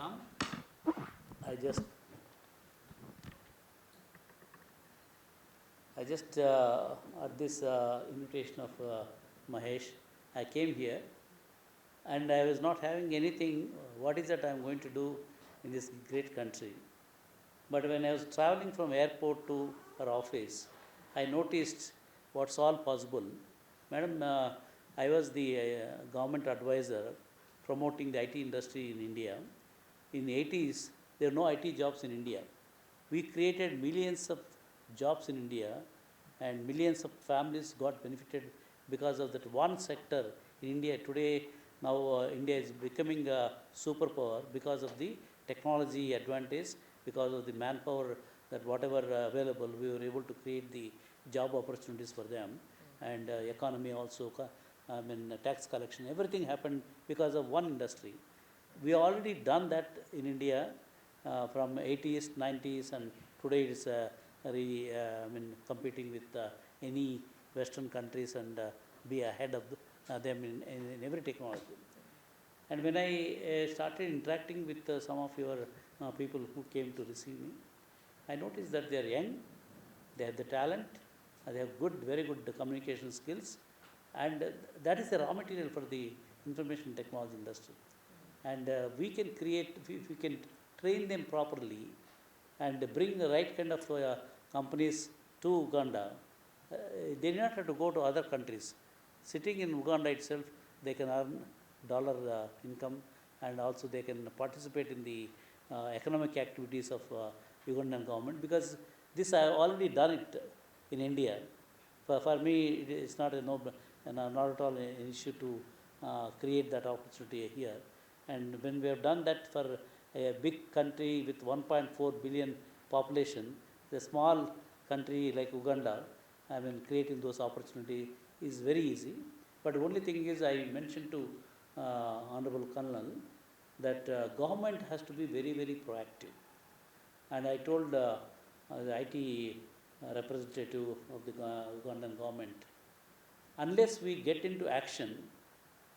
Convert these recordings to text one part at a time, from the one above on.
come. I just at this invitation of Mahesh, I came here and I was not having anything. What is that I am going to do in this great country? But when I was traveling from airport to her office, I noticed what's all possible. Madam, I was the government advisor promoting the IT industry in India. In the 80s, there were no IT jobs in India. We created millions of jobs in India, and millions of families got benefited because of that one sector in India. Today, now India is becoming a superpower because of the technology advantage, because of the manpower that whatever available, we were able to create the job opportunities for them, and economy also, tax collection, everything happened because of one industry. We already done that in India from 80s, 90s, and today it's competing with any Western countries and be ahead of them in every technology. And when I started interacting with some of your people who came to receive me, I noticed that they are young, they have the talent, they have very good communication skills, and that is the raw material for the information technology industry. And we can create, if we can train them properly and bring the right kind of companies to Uganda, they do not have to go to other countries. Sitting in Uganda itself, they can earn dollar income, and also they can participate in the economic activities of Ugandan government, because this I have already done it in India. For me, it's not not at all an issue to create that opportunity here. And when we have done that for a big country with 1.4 billion population, the small country like Uganda, creating those opportunities is very easy. But the only thing is, I mentioned to Honorable Colonel that government has to be very proactive. And I told the IT representative of the Ugandan government, unless we get into action,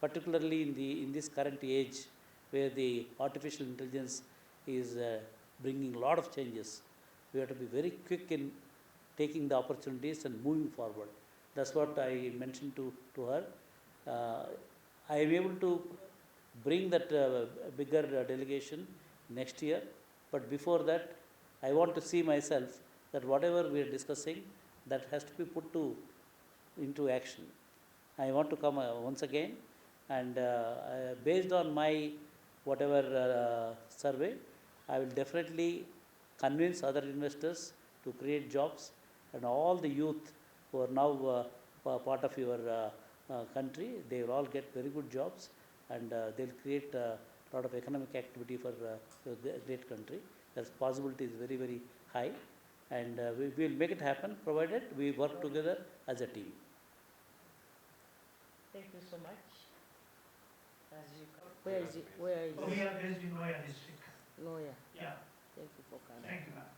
particularly in this current age where the artificial intelligence is bringing a lot of changes, we have to be very quick in taking the opportunities and moving forward. That's what I mentioned to her. I am able to bring that bigger delegation next year, but before that, I want to see myself that whatever we are discussing, that has to be put into action. I want to come once again, and based on my whatever survey, I will definitely convince other investors to create jobs, and all the youth who are now part of your country, they will all get very good jobs, and they'll create a lot of economic activity for the great country. That possibility is very high, and we will make it happen provided we work together as a team. Thank you so much. Where is it? Oh, we are based in Loya district. Lawyer. Yeah, Thank you for coming. thank you, ma'am.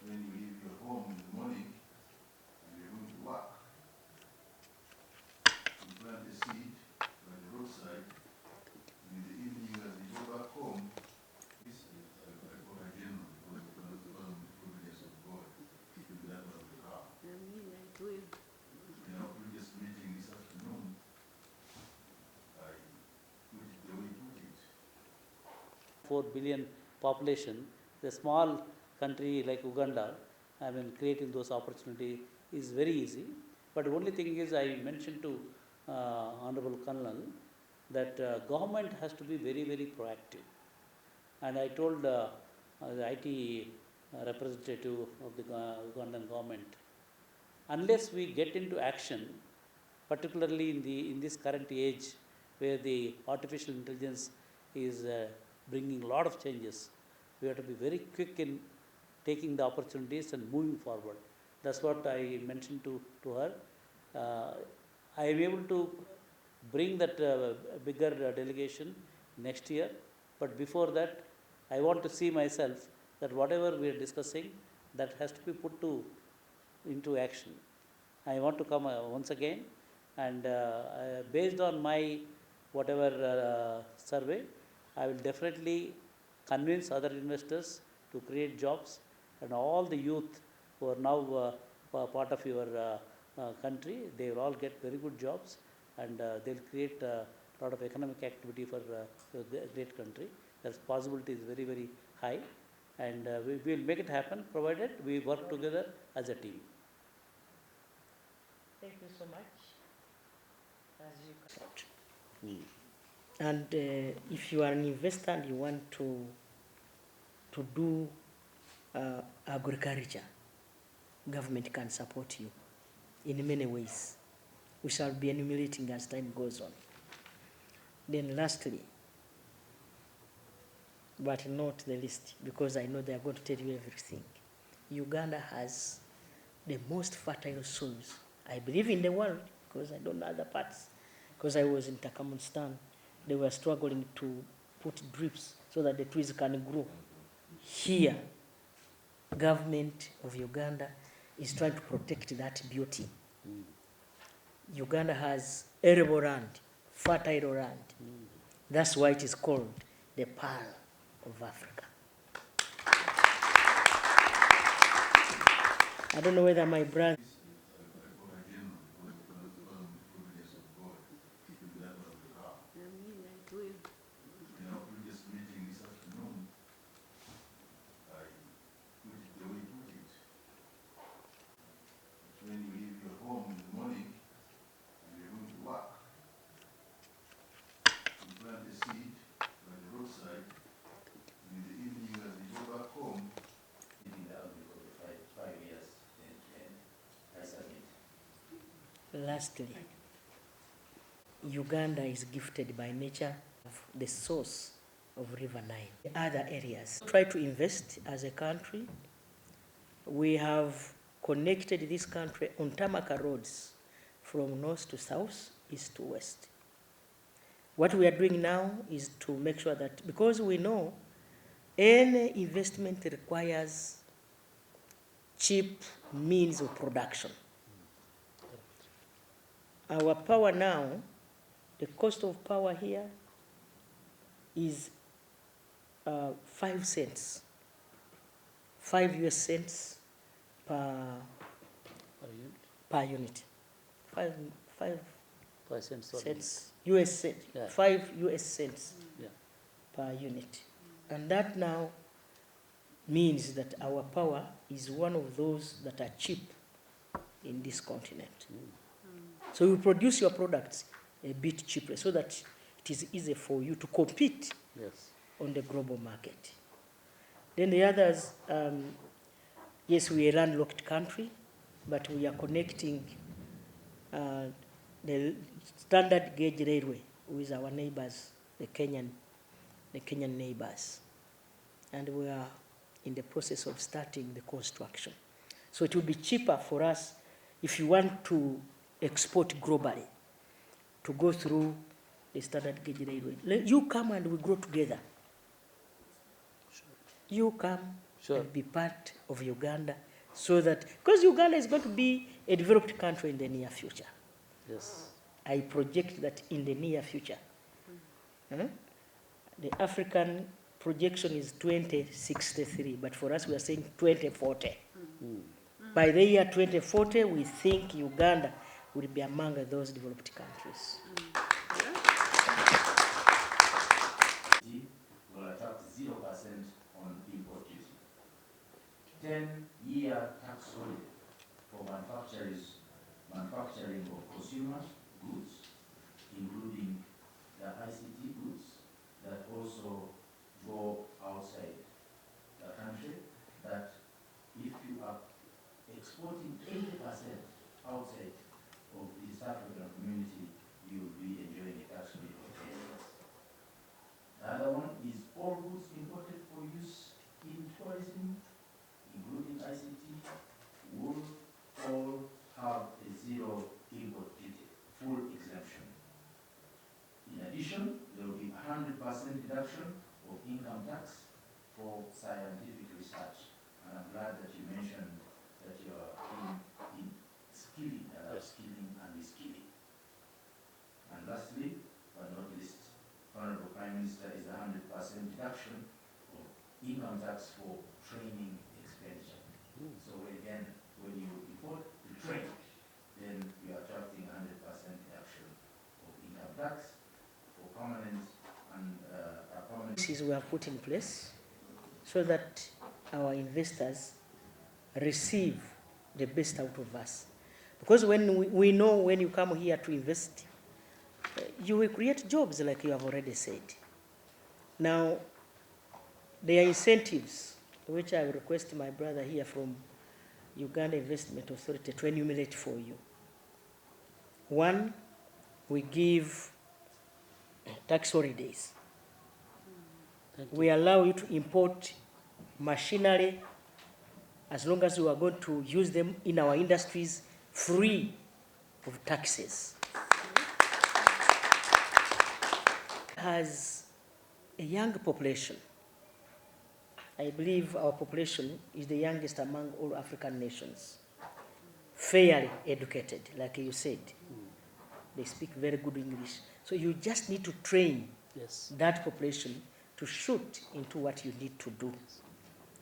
When you leave your home in the morning and you're going to work, you plant a seed by the roadside, and in the evening as you go back home, this is I call a general because of the providence of God, to that of the car. In our previous meeting this afternoon, I put it the way you put it. 4 billion population, the small country like Uganda, creating those opportunities is very easy. But the only thing is, I mentioned to Honorable Colonel that government has to be very proactive. And I told the IT representative of the Ugandan government, unless we get into action, particularly in this current age where the artificial intelligence is bringing a lot of changes, we have to be very quick in taking the opportunities and moving forward. That's what I mentioned to her. I am able to bring that bigger delegation next year, but before that, I want to see myself that whatever we are discussing, that has to be put into action. I want to come once again, and based on my whatever survey, I will definitely convince other investors to create jobs, and all the youth who are now part of your country, they will all get very good jobs, and they'll create a lot of economic activity for your great country. That possibility is very, very high, and we will make it happen provided we work together as a team. Thank you so much. As you And if you are an investor and you want to do agriculture, government can support you in many ways. We shall be enumerating as time goes on. Then lastly, but not the least, because I know they are going to tell you everything, Uganda has the most fertile soils, I believe, in the world, because I don't know other parts. Because I was in Turkmenistan, they were struggling to put drips so that the trees can grow. Here, government of Uganda is trying to protect that beauty. Uganda has arable land, fertile land. That's why it is called the Pearl of Africa. I don't know whether my brother... When you leave your home in the morning and you're going to work, you plant a seed by the roadside, and in the evening as you go back home, eating the outlook of the 5 years, and I submit. Lastly, Uganda is gifted by nature of the source of River Nile. Other areas try to invest as a country. We have connected this country on tarmac roads from north to south, east to west. What we are doing now is to make sure that, because we know any investment requires cheap means of production. Our power now, the cost of power here is 5 cents, 5 US cents per unit. 5 cents, US cents, yeah. 5 US cents, yeah, per unit. And that now means that our power is one of those that are cheap in this continent. So you produce your products a bit cheaper so that it is easy for you to compete, yes, on the global market. Then the others, yes, we are a landlocked country, but we are connecting the standard gauge railway with our neighbors, the Kenyan neighbors. And we are in the process of starting the construction. So it will be cheaper for us if you want to export globally, to go through the standard gauge railway. You come and we grow together. Sure. You come, sure, and be part of Uganda, so that, because Uganda is going to be a developed country in the near future. Yes. I project that in the near future. The African projection is 2063, but for us we are saying 2040. By the year 2040, we think Uganda will be among those developed countries. Will attract 0% on import duty. 10-year tax holiday for manufacturing of consumer goods, including the ICT goods that also go outside the country, that if you are exporting 80% outside of the East African community, you will be enjoying a tax rate of 10 years. The other one is all goods imported for use in tourism, including ICT, will all have a 0 import duty, full exemption. In addition, there will be 100% deduction of income tax for scientific research. And I'm glad that you mentioned that you are in skilling and upskilling and reskilling. And lastly, but not least, Prime Minister, is 100% deduction of income tax for training expenditure. So again, when you import to train, then you are attracting 100% deduction of income tax for permanent and permanent. Policies we have put in place so that our investors receive the best out of us. Because when we know when you come here to invest, you will create jobs like you have already said. Now, there are incentives, which I will request my brother here from Uganda Investment Authority to enumerate for you. One, we give tax holidays. We allow you to import machinery as long as you are going to use them in our industries free of taxes. Has a young population. I believe our population is the youngest among all African nations. Fairly educated, like you said. They speak very good English. So you just need to train that population to shoot into what you need to do.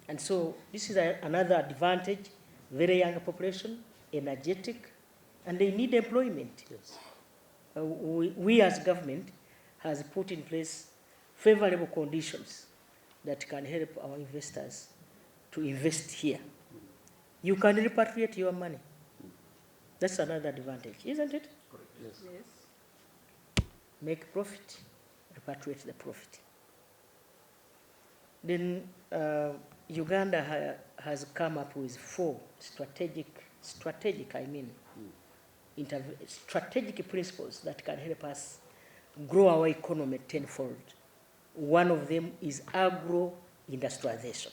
And so this is another advantage, very young population, energetic, and they need employment. We as government has put in place favorable conditions that can help our investors to invest here. You can repatriate your money. That's another advantage, isn't it? Yes. Make profit, repatriate the profit. Then Uganda has come up with 4 strategic principles that can help us grow our economy tenfold. One of them is agro-industrialization.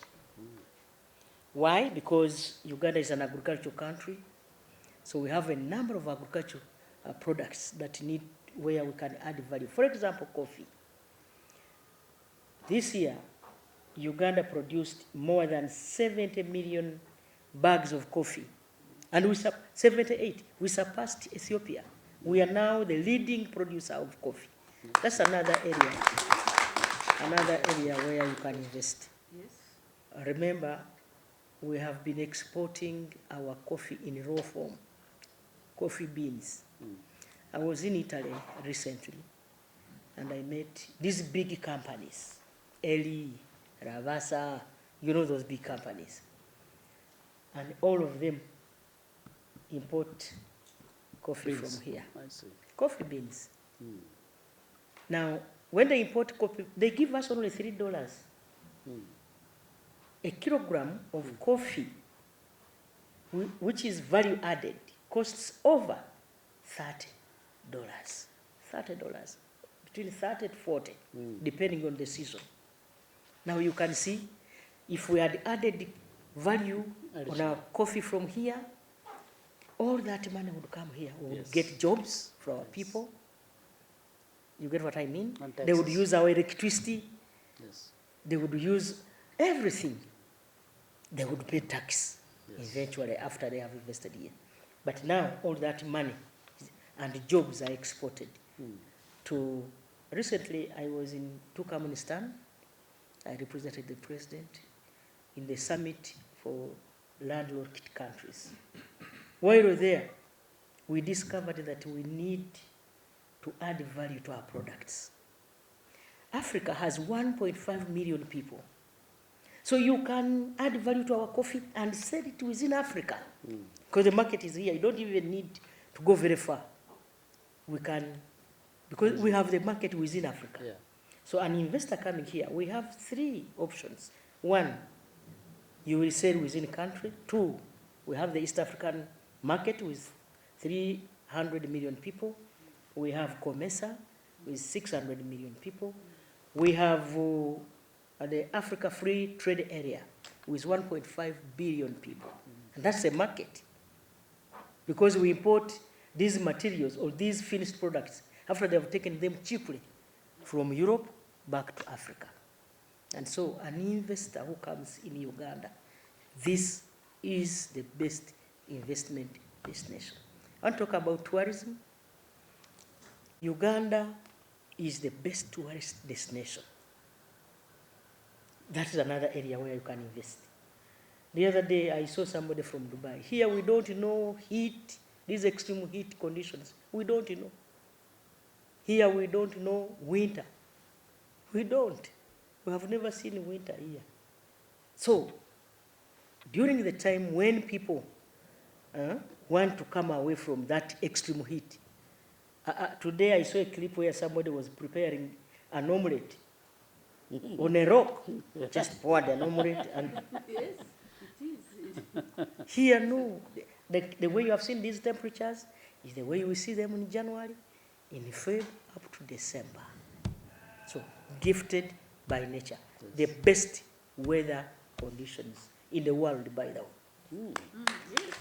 Why? Because Uganda is an agricultural country, so we have a number of agricultural products that need where we can add value. For example, coffee. This year, Uganda produced more than 70 million bags of coffee, and 78. We surpassed Ethiopia. We are now the leading producer of coffee. That's another area where you can invest. Yes. Remember, we have been exporting our coffee in raw form, coffee beans. I was in Italy recently, and I met these big companies, Eli, Ravasa, you know those big companies. And all of them import coffee from here. I see. Coffee beans. Now, when they import coffee, they give us only $3. A kilogram of coffee, which is value added, costs over $30. $30. Between 30 to 40, depending on the season. Now you can see, if we had added value on our coffee from here, all that money would come here. We would get jobs for our people. You get what I mean? They would use our electricity. They would use everything. They would pay tax eventually after they have invested here. But now all that money and jobs are exported to. Recently, I was in Turkmenistan. I represented the president in the summit for landlocked countries. While there, we discovered that we need to add value to our products. Africa has 1.5 million people. So you can add value to our coffee and sell it within Africa. Because the market is here. You don't even need to go very far. We can, because we have the market within Africa. So an investor coming here, we have 3 options. 1, you will sell within the country. 2, we have the East African market with 300 million people. We have COMESA with 600 million people. We have the Africa Free Trade Area with 1.5 billion people. And that's a market. Because we import these materials or these finished products after they have taken them cheaply from Europe back to Africa. And so an investor who comes in Uganda, this is the best investment destination. I want to talk about tourism. Uganda is the best tourist destination. That is another area where you can invest. The other day, I saw somebody from Dubai. Here we don't know heat, these extreme heat conditions. We don't know. Here we don't know winter. We don't. We have never seen winter here. So, during the time when people want to come away from that extreme heat, today I saw a clip where somebody was preparing an omelette on a rock, just poured an omelette. And Yes, it is. here, no. The way you have seen these temperatures is the way we see them in January, in February, up to December. So, gifted by nature. The best weather conditions in the world, by the way. Yes.